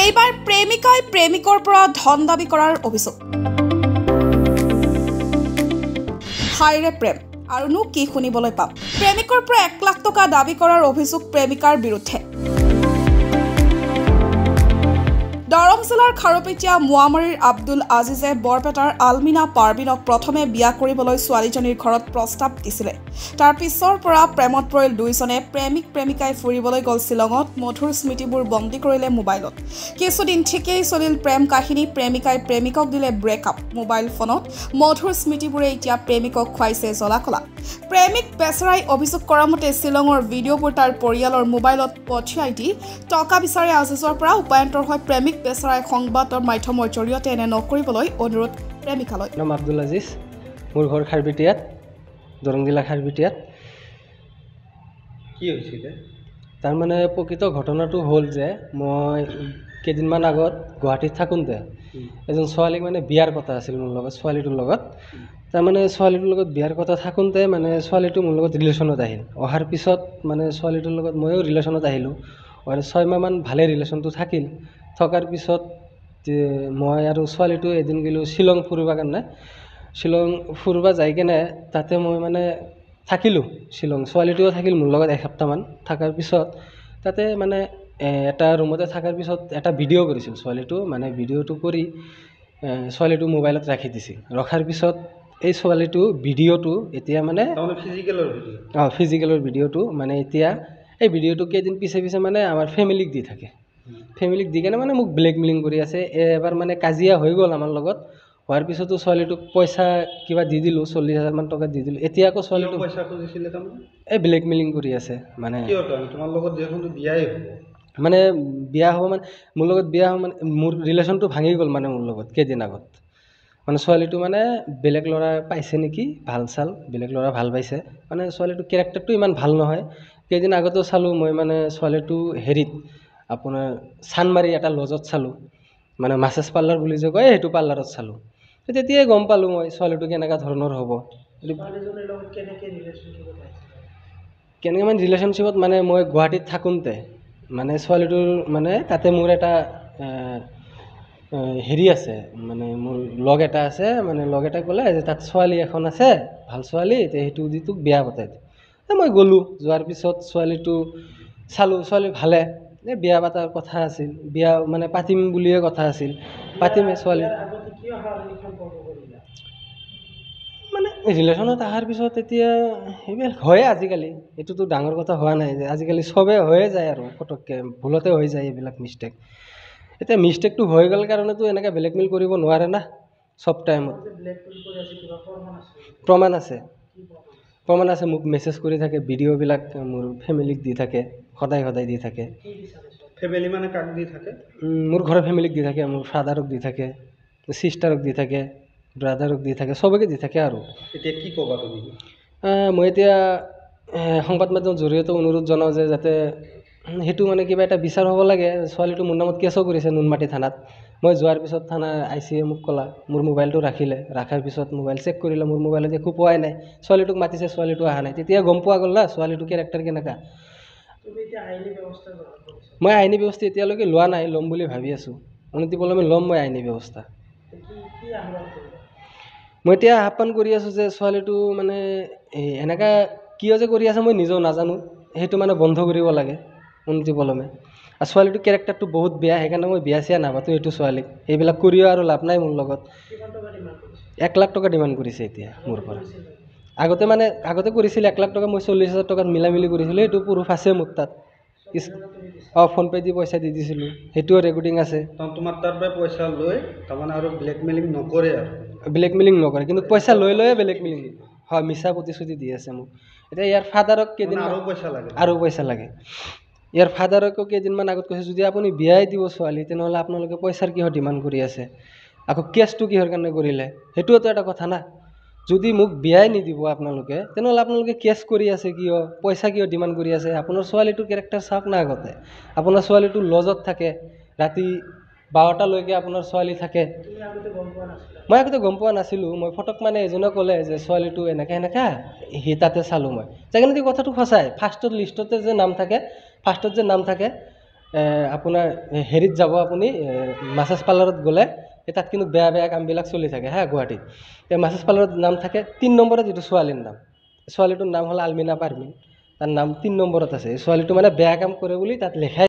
এইবাৰ প্ৰেমিকাই প্ৰেমিকৰ পৰা ধন দাবী কৰাৰ অভিযোগ। হাইৰে প্ৰেম আৰুনো কি শুনিবলৈ পাম। প্ৰেমিকৰ পৰা 1 লাখ টকা দাবী কৰাৰ অভিযোগ প্ৰেমিকাৰ বিৰুদ্ধে। দৰং জিলাৰ খাৰুপেটীয়া মোৱামাৰীৰ আব্দুল আজিজে বৰপেটাৰ আলমিনা পাৰবিনক প্ৰথমে বিয়া কৰিবলৈ ছোৱালীজনীৰ ঘৰত প্ৰস্তাৱ দিছিলে। তাৰ পিছৰ পৰা প্ৰেমত পৰিল দুইজনে। প্ৰেমিক প্ৰেমিকাই ফুৰিবলৈ গ'ল শ্বিলঙত। মধুৰ স্মৃতিবোৰ বন্দী কৰিলে মোবাইলত। কিছুদিন ঠিকেই চলিল প্ৰেম কাহিনী। প্ৰেমিকাই প্ৰেমিকক দিলে ব্ৰেকআপ। মোবাইল ফোনত মধুৰ স্মৃতিবোৰে এতিয়া প্ৰেমিকক খুৱাইছে জ্বলা-কলা। প্ৰেমিক বেচেৰাই অভিযোগ কৰা মতে শ্বিলঙৰ ভিডিঅ'বোৰ তাৰ পৰিয়ালৰ মোবাইলত পঠিয়াই দি টকা বিচাৰে আজিজৰ পৰা। উপায়ন্তৰ হয় প্ৰেমিক বেচেৰাই সংবাদ মাধ্যমৰ জৰিয়তে এনে নকৰিবলৈ অনুৰোধ প্ৰেমিকালৈ। নাম আব্দুল আজিজ, মোৰ ঘৰ খাৰুপেটীয়াত, দৰং জিলা খাৰুপেটীয়াত। কি হৈছিলে? তাৰমানে প্ৰকৃত ঘটনাটো হ'ল যে মই কেইদিনমান আগত গুৱাহাটীত থাকোঁতে এজন ছোৱালীক মানে বিয়াৰ কথা আছিল মোৰ লগত, ছোৱালীটোৰ লগত। তাৰমানে ছোৱালীটোৰ লগত বিয়াৰ কথা থাকোঁতে মানে ছোৱালীটো মোৰ লগত ৰিলেশ্যনত আহিল। অহাৰ পিছত মানে ছোৱালীটোৰ লগত ময়ো ৰিলেশ্যনত আহিলোঁ। আৰু 6 মাহমান ভালেই ৰিলেশ্যনটো থাকিল। থকাৰ পিছত মই আৰু ছোৱালীটো এদিন গ'লোঁ শ্বিলং ফুৰিবৰ কাৰণে। শ্বিলং ফুৰিব যাই কেনে তাতে মই মানে থাকিলোঁ শ্বিলং। ছোৱালীটোও থাকিল মোৰ লগত 1 সপ্তাহমান। থকাৰ পিছত তাতে মানে এটা ৰুমতে থকাৰ পিছত এটা ভিডিঅ' কৰিছিল ছোৱালীটো। মানে ভিডিঅ'টো কৰি ছোৱালীটো মোবাইলত ৰাখি দিছিল। ৰখাৰ পিছত এই ছোৱালীটো ভিডিঅ'টো এতিয়া মানে ফিজিকেলৰ ভিডিঅ'টো মানে এতিয়া এই ভিডিঅ'টো কেইদিন পিছে মানে আমাৰ ফেমিলিক দি থাকে। ফেমিলিক দি কেনে মানে মোক ব্লেকমেইলিং কৰি আছে। এবাৰ মানে কাজিয়া হৈ গ'ল আমাৰ লগত। হোৱাৰ পিছতো ছোৱালীটোক পইচা কিবা দি দিলোঁ, 40,000 মান টকা দি দিলোঁ। এতিয়া আকৌ ছোৱালীটো পইচা খুজিছিলে তাৰমানে এই ব্লেকমেইলিং কৰি আছে। মানে তোমাৰ লগত যিহেতু বিয়াই হ'ব, মানে বিয়া হ'ব মানে মোৰ লগত বিয়া হ'ব মানে মোৰ ৰিলেশ্যনটো ভাঙি গ'ল মানে মোৰ লগত কেইদিন আগত। মানে ছোৱালীটো মানে বেলেগ ল'ৰা পাইছে নেকি, ভাল চাল বেলেগ ল'ৰা ভাল পাইছে। মানে ছোৱালীটোৰ কেৰেক্টাৰটো ইমান ভাল নহয়। কেইদিন আগতেও চালোঁ মই মানে ছোৱালীটো হেৰিত আপোনাৰ চানমাৰী এটা লজত চালোঁ। মানে মাছেজ পাৰ্লাৰ বুলি যে কয় সেইটো পাৰ্লাৰত চালোঁ। তেতিয়াই গম পালোঁ মই ছোৱালীটো কেনেকুৱা ধৰণৰ হ'ব। কেনেকৈ মানে ৰিলেশ্যনশ্বিপত মানে মই গুৱাহাটীত থাকোঁতে মানে ছোৱালীটোৰ মানে তাতে মোৰ এটা হেৰি আছে, মানে মোৰ লগ এটা আছে। মানে লগ এটা ক'লে যে তাত ছোৱালী এখন আছে, ভাল ছোৱালী, সেইটো দি তোক বিয়া পতাই দিওঁ। মই গ'লোঁ। যোৱাৰ পিছত ছোৱালীটো চালোঁ, ছোৱালী ভালে। এই বিয়া পাতাৰ কথা আছিল, বিয়া মানে পাতিম বুলিয়ে কথা আছিল। পাতিমে ছোৱালী মানে ৰিলেশ্যনত অহাৰ পিছত এতিয়া এইবিলাক হয়ে আজিকালি। এইটোতো ডাঙৰ কথা হোৱা নাই যে আজিকালি চবেই হৈয়ে যায় আৰু পটককৈ ভুলতে হৈ যায় এইবিলাক মিষ্টেক। এতিয়া মিষ্টেকটো হৈ গ'ল কাৰণেতো এনেকৈ ব্লেকমেইল কৰিব নোৱাৰে না চব টাইমত। প্ৰমাণ আছে, প্ৰমাণ আছে। মোক মেছেজ কৰি থাকে, ভিডিঅ'বিলাক মোৰ ফেমিলিক দি থাকে, সদায় দি থাকে। ফেমিলি মানে কাক দি থাকে? মোৰ ঘৰৰ ফেমিলিক দি থাকে, মোৰ ফাদাৰক দি থাকে, ছিষ্টাৰক দি থাকে, ব্ৰাদাৰক দি থাকে, চবকে দি থাকে। আৰু এতিয়া কি ক'বা তুমি? মই এতিয়া সংবাদ মাধ্যমৰ জৰিয়তে অনুৰোধ জনাওঁ যে যাতে সেইটো মানে কিবা এটা বিচাৰ হ'ব লাগে। ছোৱালীটো মোৰ নামত কেছো কৰিছে নুনমাটি থানাত। মই যোৱাৰ পিছত থানা ICA মোক ক'লা, মোৰ মোবাইলটো ৰাখিলে। ৰখাৰ পিছত মোবাইল চেক কৰিলে, মোৰ মোবাইলত একো পোৱাই নাই। ছোৱালীটোক মাতিছে, ছোৱালীটো অহা নাই। তেতিয়া গম পোৱা গ'ল না ছোৱালীটোৰ কেৰেক্টাৰ কেনেকুৱা। মই আইনী ব্যৱস্থা এতিয়ালৈকে লোৱা নাই, ল'ম বুলি ভাবি আছোঁ। অনতিপলমে ল'ম মই আইনী ব্যৱস্থা। মই এতিয়া আহ্বান কৰি আছোঁ যে ছোৱালীটো মানে এনেকুৱা কিয় যে কৰি আছে মই নিজেও নাজানো। সেইটো মানে বন্ধ কৰিব লাগে অনতিপলমে। আৰু ছোৱালীটোৰ কেৰেক্টাৰটো বহুত বেয়া, সেইকাৰণে মই বিয়া চিয়া নাপাতোঁ এইটো ছোৱালীক। এইবিলাক কৰিও আৰু লাভ নাই মোৰ লগত। 1 লাখ টকা ডিমাণ্ড কৰিছে এতিয়া মোৰ পৰা। আগতে কৰিছিল 1 লাখ টকা। মই 40,000 টকাত মিলি কৰিছিলোঁ। এইটো প্ৰুফ আছে মোৰ তাত। ফোনপে' দি পইচা দি দিছিলোঁ, সেইটোও ৰেকৰ্ডিং আছে। তোমাৰ তাৰ পৰা পইচা লৈ তাৰমানে আৰু ব্লেকমেইলিং নকৰে আৰু ব্লেকমেইলিং নকৰে, কিন্তু পইচা লৈয়ে ব্লেকমেইলিং হয়, মিছা প্ৰতিশ্ৰুতি দি আছে মোক। এতিয়া ইয়াৰ ফাদাৰক কেইদিন আৰু পইচা লাগে। ইয়াৰ ফাদাৰকো কেইদিনমান আগত কৈছে যদি আপুনি বিয়াই দিব ছোৱালী তেনেহ'লে আপোনালোকে পইচাৰ কিহৰ ডিমাণ্ড কৰি আছে, আকৌ কেছটো কিহৰ কাৰণে কৰিলে। সেইটোওতো এটা কথা না। যদি মোক বিয়াই নিদিব আপোনালোকে তেনেহ'লে আপোনালোকে কেছ কৰি আছে কিয়, পইচা কিয় ডিমাণ্ড কৰি আছে। আপোনাৰ ছোৱালীটোৰ কেৰেক্টাৰ চাওক না আগতে। আপোনাৰ ছোৱালীটো লজত থাকে, ৰাতি 12টালৈকে আপোনাৰ ছোৱালী থাকে। মই আগতে গম পোৱা নাছিলোঁ। মই ফটক মানে এজনে ক'লে যে ছোৱালীটো এনেকৈ সি তাতে চালোঁ মই। সেইকাৰণে কথাটো সঁচাই। ফাৰ্ষ্টত লিষ্টতে যে নাম থাকে, ফাৰ্ষ্টত যে নাম থাকে আপোনাৰ হেৰিত যাব আপুনি মাছাজ পাৰ্লাৰত গ'লে তাত কিন্তু বেয়া বেয়া কামবিলাক চলি থাকে হা গুৱাহাটীত। এই মাছাজ পাৰ্লাৰত নাম থাকে 3 নম্বৰত, যিটো ছোৱালীৰ নাম, ছোৱালীটোৰ নাম হ'ল আলমিনা পাৰভিন, তাৰ নাম 3 নম্বৰত আছে। ছোৱালীটো মানে বেয়া কাম কৰে বুলি তাত লেখাই